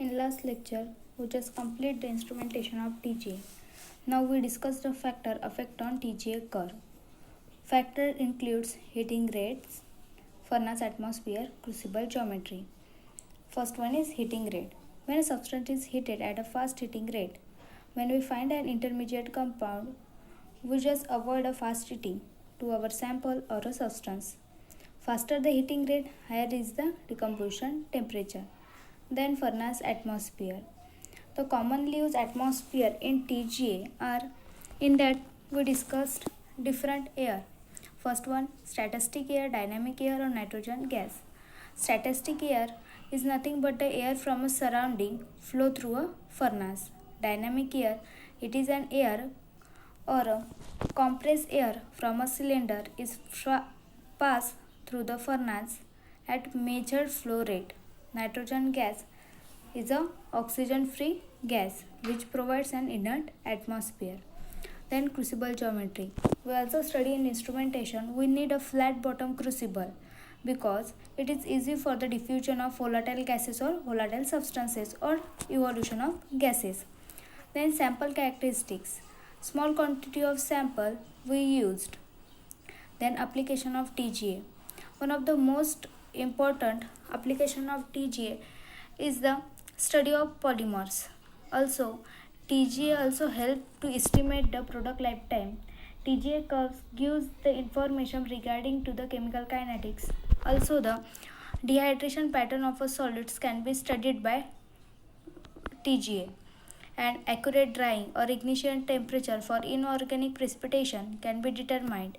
In last lecture, we just complete the instrumentation of TGA. Now we discuss the factor effect on TGA curve. Factor includes heating rates, furnace atmosphere, crucible geometry. First one is heating rate. When a substance is heated at a fast heating rate, when we find an intermediate compound, we just avoid a fast heating to our sample or a substance. Faster the heating rate, higher is the decomposition temperature. Then furnace atmosphere. The commonly used atmosphere in TGA are, in that we discussed different air. First one, static air, dynamic air or nitrogen gas. Static air is nothing but the air from a surrounding flow through a furnace. Dynamic air, it is an air or a compressed air from a cylinder is passed through the furnace at measured flow rate. Nitrogen gas is a oxygen free gas which provides an inert atmosphere. Then crucible geometry. We also study in instrumentation we need a flat bottom crucible because it is easy for the diffusion of volatile gases or volatile substances or evolution of gases. Then sample characteristics. Small quantity of sample we used. Then application of TGA. One of the most important application of TGA is the study of polymers. Also, TGA also help to estimate the product lifetime. TGA curves gives the information regarding to the chemical kinetics. Also, the dehydration pattern of a solids can be studied by TGA, and accurate drying or ignition temperature for inorganic precipitation can be determined